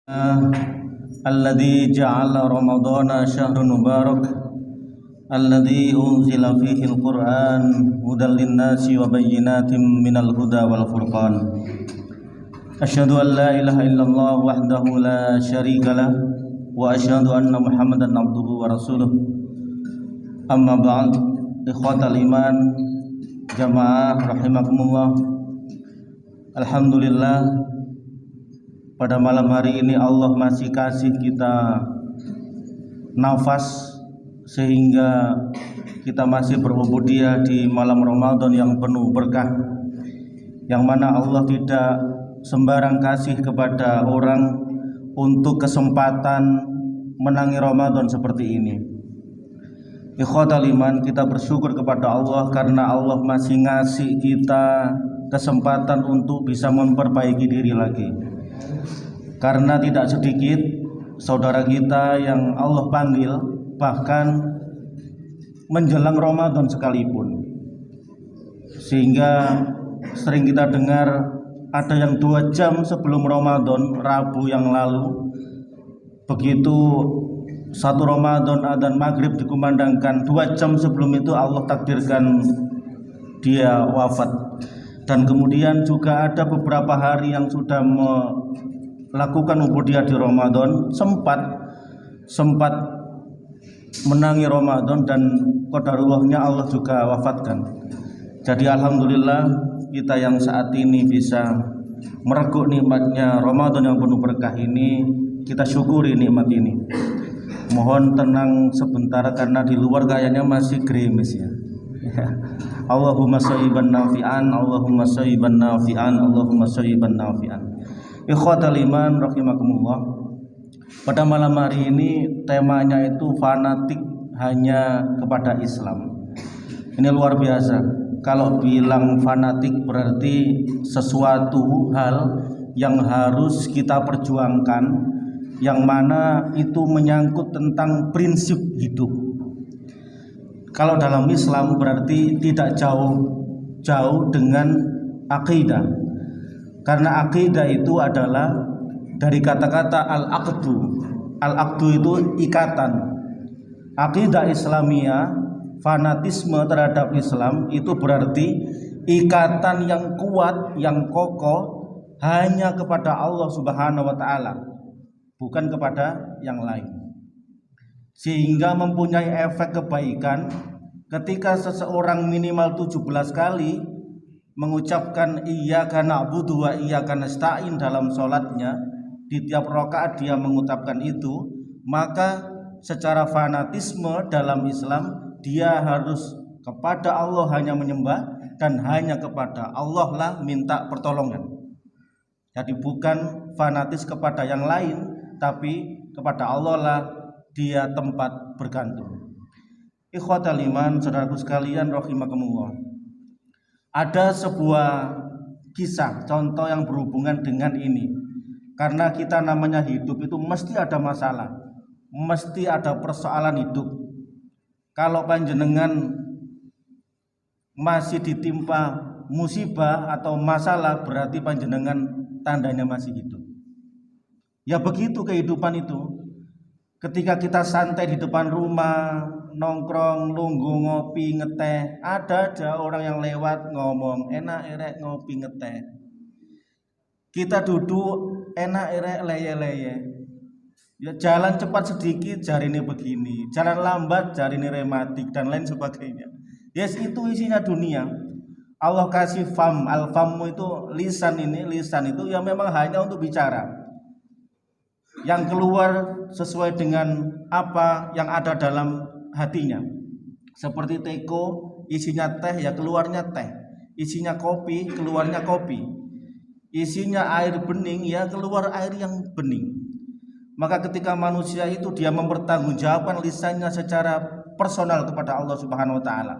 الذي جعل رمضان شهر مبارك الذي أنزل فيه القرآن هدى للناس وبينات من الهدى والفرقان أشهد أن لا إله إلا الله وحده لا شريك له وأشهد أن محمدا عبده ورسوله أما بعد إخوة الإيمان jamaah rahimakumullah. Alhamdulillah, pada malam hari ini Allah masih kasih kita nafas sehingga kita masih berubudiyah di malam Ramadan yang penuh berkah, yang mana Allah tidak sembarang kasih kepada orang untuk kesempatan menangi Ramadan seperti ini. Ikhwatal iman, kita bersyukur kepada Allah karena Allah masih ngasih kita kesempatan untuk bisa memperbaiki diri lagi. Karena tidak sedikit saudara kita yang Allah panggil bahkan menjelang Ramadan sekalipun, sehingga sering kita dengar ada yang 2 jam sebelum Ramadan, Rabu yang lalu, begitu 1 Ramadan adzan maghrib dikumandangkan, 2 jam sebelum itu Allah takdirkan dia wafat. Dan kemudian juga ada beberapa hari yang sudah melakukan ubudiyah di Ramadan, sempat menangi Ramadan, dan qadarullahnya Allah juga wafatkan. Jadi alhamdulillah kita yang saat ini bisa mereguk nikmatnya Ramadan yang penuh berkah ini, kita syukuri nikmat ini. Mohon tenang sebentar karena di luar kayaknya masih gerimis ya. Allahumma shayyiban nafi'an, Allahumma shayyiban nafi'an, Allahumma shayyiban nafi'an. Ikhwatal iman rahimakumullah. Pada malam hari ini temanya itu fanatik hanya kepada Islam. Ini luar biasa. Kalau bilang fanatik berarti sesuatu hal yang harus kita perjuangkan, yang mana itu menyangkut tentang prinsip hidup. Kalau dalam Islam berarti tidak jauh dengan akidah, karena akidah itu adalah dari kata-kata al-aqdu. Al-aqdu itu ikatan. Akidah Islamiyah, fanatisme terhadap Islam itu berarti ikatan yang kuat, yang kokoh hanya kepada Allah Subhanahu wa taala, bukan kepada yang lain, sehingga mempunyai efek kebaikan ketika seseorang minimal 17 kali mengucapkan iyyaka na'budu wa iyyaka nasta'in dalam sholatnya. Di tiap rakaat dia mengucapkan itu, maka secara fanatisme dalam Islam dia harus kepada Allah hanya menyembah, dan hanya kepada Allah lah minta pertolongan. Jadi bukan fanatis kepada yang lain, tapi kepada Allah lah dia tempat bergantung. Ikhwatal iman, saudaraku sekalian rahimakumullah. Ada sebuah kisah, contoh yang berhubungan dengan ini. Karena kita namanya hidup itu mesti ada masalah, mesti ada persoalan hidup. Kalau panjenengan masih ditimpa musibah atau masalah, berarti panjenengan tandanya masih hidup. Ya begitu kehidupan itu. Ketika kita santai di depan rumah, nongkrong, lungguh, ngopi, ngeteh, ada aja orang yang lewat ngomong enak erek ngopi ngeteh. Kita duduk enak erek leye-leye. Ya jalan cepat sedikit jarine begini, jalan lambat jarine rematik, dan lain sebagainya. Yes, itu isinya dunia. Allah kasih fam, al-famu itu lisan itu yang memang hanya untuk bicara, yang keluar sesuai dengan apa yang ada dalam hatinya. Seperti teko, isinya teh ya keluarnya teh, isinya kopi keluarnya kopi, isinya air bening ya keluar air yang bening. Maka ketika manusia itu dia mempertanggungjawabkan lisannya secara personal kepada Allah Subhanahu wa taala,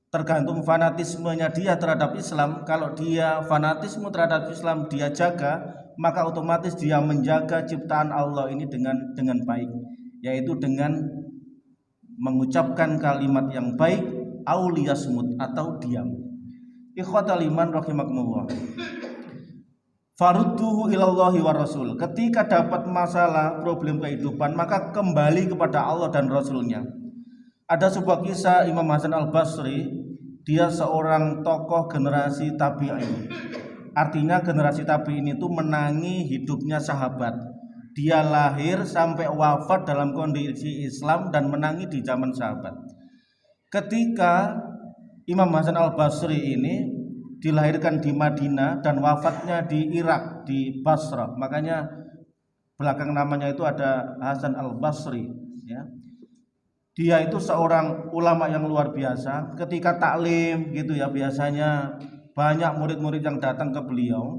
tergantung fanatismenya dia terhadap Islam. Kalau dia fanatisme terhadap Islam dia jaga, maka otomatis dia menjaga ciptaan Allah ini dengan baik, yaitu dengan mengucapkan kalimat yang baik, auliyasmut atau diam. Ikhwatal iman rahimakumullah. Farudduhu ilallahi wa rasul. Ketika dapat masalah, problem kehidupan, maka kembali kepada Allah dan Rasulnya. Ada sebuah kisah Imam Hasan al-Basri, dia seorang tokoh generasi tabi'in. Artinya generasi tabi'in itu menangi hidupnya sahabat. Dia lahir sampai wafat dalam kondisi Islam dan menangi di zaman sahabat. Ketika Imam Hasan al-Basri ini dilahirkan di Madinah dan wafatnya di Irak, di Basrah, makanya belakang namanya itu ada Hasan al-Basri, ya. Dia itu seorang ulama yang luar biasa. Ketika taklim gitu ya, biasanya banyak murid-murid yang datang ke beliau.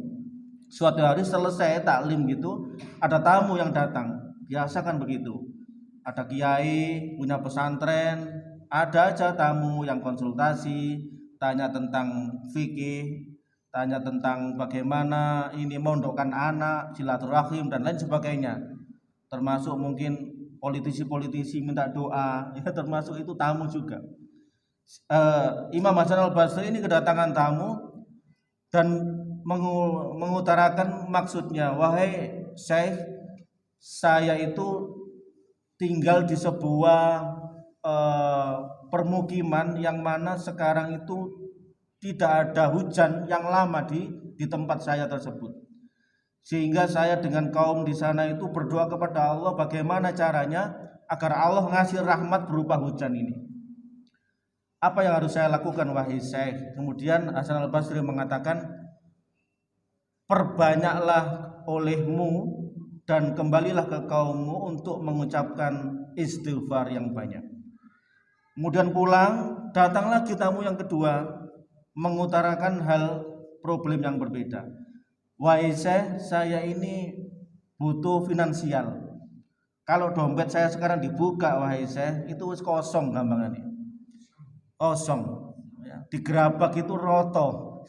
Suatu hari selesai taklim gitu, ada tamu yang datang. Biasa kan begitu, ada kiai punya pesantren, ada aja tamu yang konsultasi, tanya tentang fikih, tanya tentang bagaimana ini mondokkan anak, silaturahim dan lain sebagainya. Termasuk mungkin politisi-politisi minta doa, ya termasuk itu tamu juga. Imam Hasan al-Basri ini kedatangan tamu dan mengutarakan maksudnya, wahai Syekh, saya itu tinggal di sebuah permukiman yang mana sekarang itu tidak ada hujan yang lama di tempat saya tersebut, sehingga saya dengan kaum di sana itu berdoa kepada Allah bagaimana caranya agar Allah ngasih rahmat berupa hujan ini. Apa yang harus saya lakukan wahai Syekh? Kemudian Hasan al-Basri mengatakan, perbanyaklah olehmu dan kembalilah ke kaummu untuk mengucapkan istighfar yang banyak. Kemudian pulang, datang lagi tamu yang kedua, mengutarakan hal problem yang berbeda. Wahai Syekh, saya ini butuh finansial. Kalau dompet saya sekarang dibuka wahai Syekh, itu kosong gampangannya. Kosong. Ya, digerabak itu roto.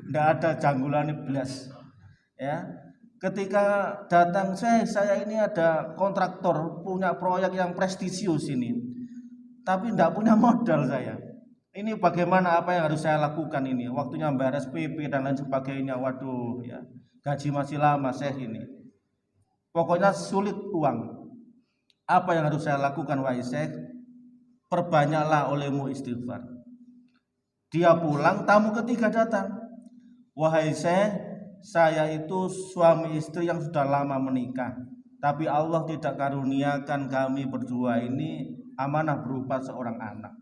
Tidak ada janggulannya belas. Ya. Ketika datang saya ini ada kontraktor punya proyek yang prestisius ini, tapi tidak punya modal saya. Ini bagaimana, apa yang harus saya lakukan ini? Waktunya bayar SPP dan lain sebagainya. Waduh, ya gaji masih lama Syekh ini. Pokoknya sulit uang. Apa yang harus saya lakukan wahai Syekh? Perbanyaklah olehmu istighfar. Dia pulang, tamu ketiga datang. Wahai Syekh, saya itu suami istri yang sudah lama menikah, tapi Allah tidak karuniakan kami berdua ini amanah berupa seorang anak.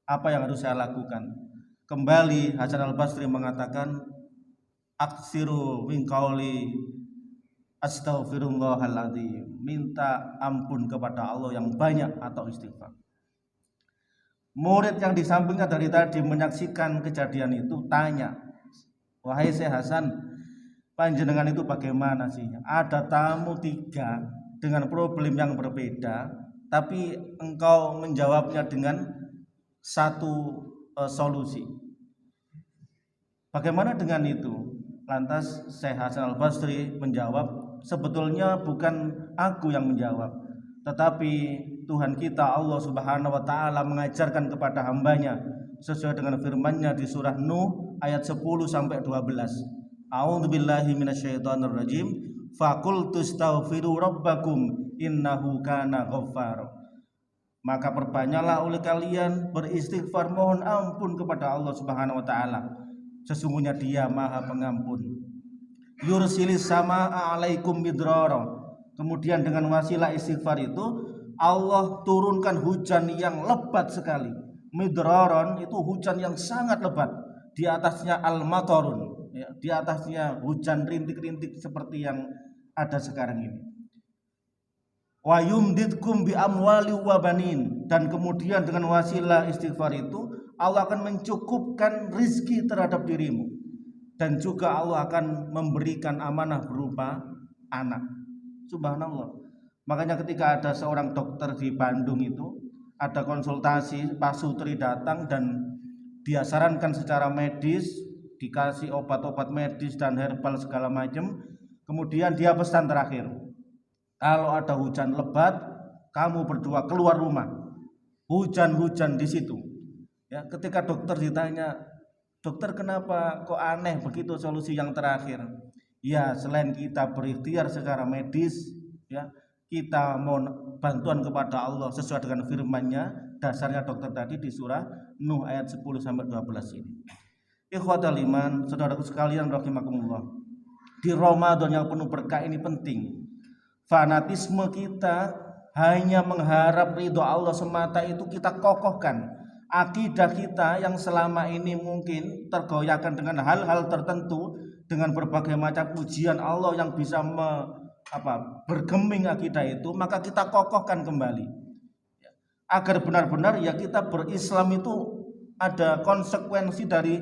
Apa yang harus saya lakukan? Kembali Hasan al-Basri mengatakan, aksiru min qauli astaghfirullahaladzim, minta ampun kepada Allah yang banyak atau istighfar. Murid yang di sampingnya dari tadi menyaksikan kejadian itu tanya, wahai Syekh Hasan, panjenengan itu bagaimana sih? Ada tamu tiga dengan problem yang berbeda, tapi engkau menjawabnya dengan satu solusi. Bagaimana dengan itu? Lantas Syekh Hasan al-Basri menjawab, sebetulnya bukan aku yang menjawab, tetapi Tuhan kita Allah Subhanahu wa taala mengajarkan kepada hambanya sesuai dengan firman-Nya di surah Nuh ayat 10 sampai 12. A'udzubillahi minasyaitonirrajim. Faqultu astaghfiru rabbakum innahu kana ghaffar. Maka perbanyaklah oleh kalian beristighfar, mohon ampun kepada Allah Subhanahu wa taala. Sesungguhnya Dia Maha Pengampun. Yursilis samaa 'alaikum midrara. Kemudian dengan wasilah istighfar itu Allah turunkan hujan yang lebat sekali. Midraron itu hujan yang sangat lebat. Di atasnya al-matarun, ya, di atasnya hujan rintik-rintik seperti yang ada sekarang ini. Wa yumditkum bi amwali wa banin, dan kemudian dengan wasilah istighfar itu Allah akan mencukupkan rizki terhadap dirimu, dan juga Allah akan memberikan amanah berupa anak. Subhanallah. Makanya ketika ada seorang dokter di Bandung itu ada konsultasi, Pak Sutri datang dan dia sarankan secara medis, dikasih obat-obat medis dan herbal segala macam. Kemudian dia pesan terakhir, kalau ada hujan lebat, kamu berdua keluar rumah. Hujan-hujan di situ. Ya, ketika dokter ditanya, dokter kenapa kok aneh begitu solusi yang terakhir? Ya, selain kita berikhtiar secara medis, ya, kita mohon bantuan kepada Allah sesuai dengan firman-Nya, dasarnya dokter tadi di surah Nuh ayat 10 sampai 12 ini. Ikhwatal iman, saudaraku sekalian rahimakumullah. Di Ramadan yang penuh berkah ini penting. Fanatisme kita hanya mengharap ridho Allah semata itu kita kokohkan. Akidah kita yang selama ini mungkin tergoyahkan dengan hal-hal tertentu, dengan berbagai macam ujian Allah yang bisa bergeming akidah itu, maka kita kokohkan kembali agar benar-benar ya kita berislam itu ada konsekuensi dari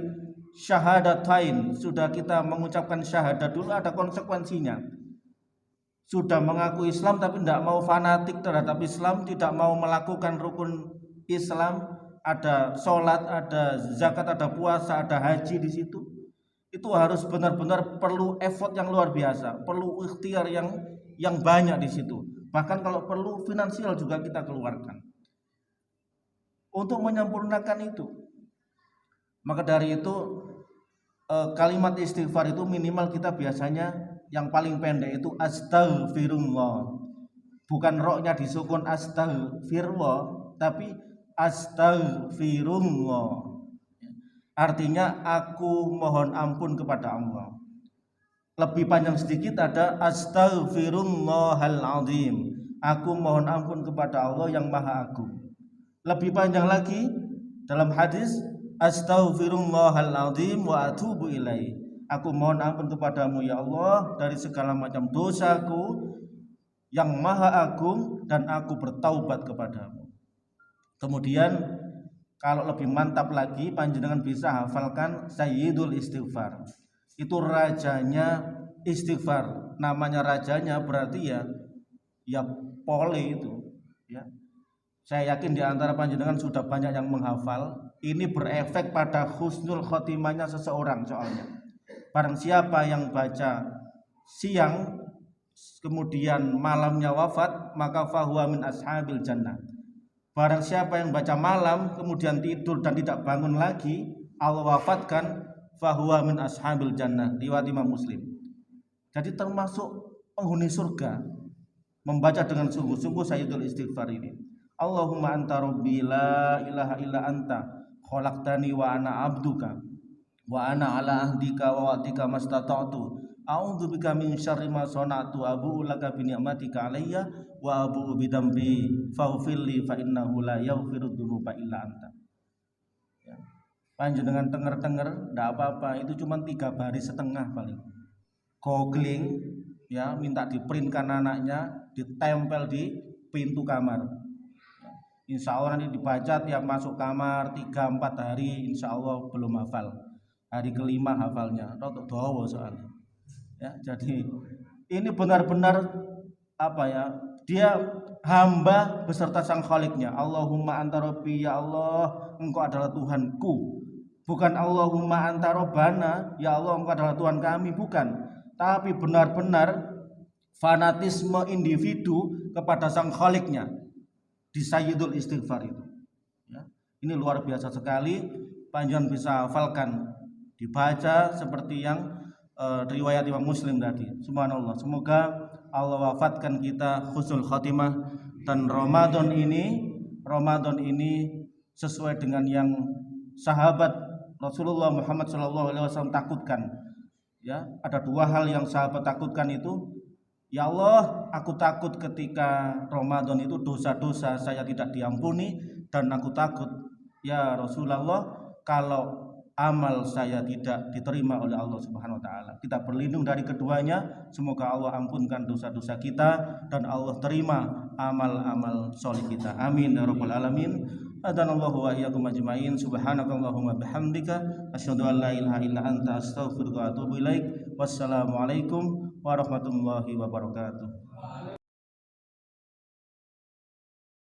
syahadatain. Sudah kita mengucapkan syahadat dulu, ada konsekuensinya. Sudah mengaku Islam tapi tidak mau fanatik terhadap Islam, tidak mau melakukan rukun Islam, ada sholat, ada zakat, ada puasa, ada haji di situ. Itu harus benar-benar perlu effort yang luar biasa, perlu ikhtiar yang banyak di situ. Bahkan kalau perlu finansial juga kita keluarkan untuk menyempurnakan itu. Maka dari itu kalimat istighfar itu minimal kita biasanya yang paling pendek itu astaghfirullah. Bukan roknya disukun astaghfirullah, tapi astaghfirullah. Artinya aku mohon ampun kepada Allah. Lebih panjang sedikit ada astaghfirullahal azim. Aku mohon ampun kepada Allah yang Maha Agung. Lebih panjang lagi dalam hadis astaghfirullahal azim wa atubu ilaih. Aku mohon ampun kepadamu ya Allah dari segala macam dosaku yang Maha Agung dan aku bertaubat kepadamu. Kemudian kalau lebih mantap lagi, panjenengan bisa hafalkan Sayyidul Istighfar. Itu rajanya istighfar. Namanya rajanya berarti ya pole itu, ya. Saya yakin di antara panjenengan sudah banyak yang menghafal. Ini berefek pada husnul khotimahnya seseorang soalnya. Barang siapa yang baca siang kemudian malamnya wafat, maka fahuwa min ashabil jannah. Barang siapa yang baca malam kemudian tidur dan tidak bangun lagi, Allah wafatkan, fahuwa min ashabil jannah. Riwayat Imam Muslim. Jadi termasuk penghuni surga membaca dengan sungguh-sungguh Sayyidul Istighfar ini. Allahumma anta rabbi la ilaha illa anta khalaqtani wa ana abduka wa ana ala ahdika wa wa'dika mastata'tu a'udzubika min syarri ma sana'tu abu'u laka bi ni'matika alayya wa abu'u bi dambi faghfirli fa innahu la yaghfiru dzunuba illa anta. Ya. Panjenengan denger-denger enggak apa-apa, itu cuma 3 baris setengah paling. Googling ya, minta diprintkan anaknya, ditempel di pintu kamar. Insya Allah nanti dibaca tiap masuk kamar 3-4 hari, insya Allah belum hafal. Hari kelima hafalnya, rotok dawa soalnya. Ya, jadi ini benar-benar dia hamba beserta sang Khaliknya. Allahumma anta rabbi, ya Allah engkau adalah Tuhanku. Bukan Allahumma anta rabbana, ya Allah engkau adalah Tuhan kami, bukan. Tapi benar-benar fanatisme individu kepada sang Khaliknya di Sayyidul Istighfar itu, ya. Ini luar biasa sekali. Panjenengan bisa hafalkan, dibaca seperti yang riwayat Imam Muslim tadi. Subhanallah. Semoga Allah wafatkan kita husnul khotimah dan Ramadan ini sesuai dengan yang sahabat Rasulullah Muhammad SAW takutkan. Ya, ada 2 hal yang sahabat takutkan itu. Ya Allah, aku takut ketika Ramadan itu dosa-dosa saya tidak diampuni, dan aku takut ya Rasulullah kalau amal saya tidak diterima oleh Allah Subhanahu wa taala. Kita berlindung dari keduanya. Semoga Allah ampunkan dosa-dosa kita dan Allah terima amal-amal soleh kita. Amin ya rabbal alamin. Adanallahu wa iyyakum ajmain. Subhanakallahumma bihamdika asyhadu an la ilaha illa anta astaghfiruka wa atubu ilaik. Wassalamualaikum warahmatullahi wabarakatuh.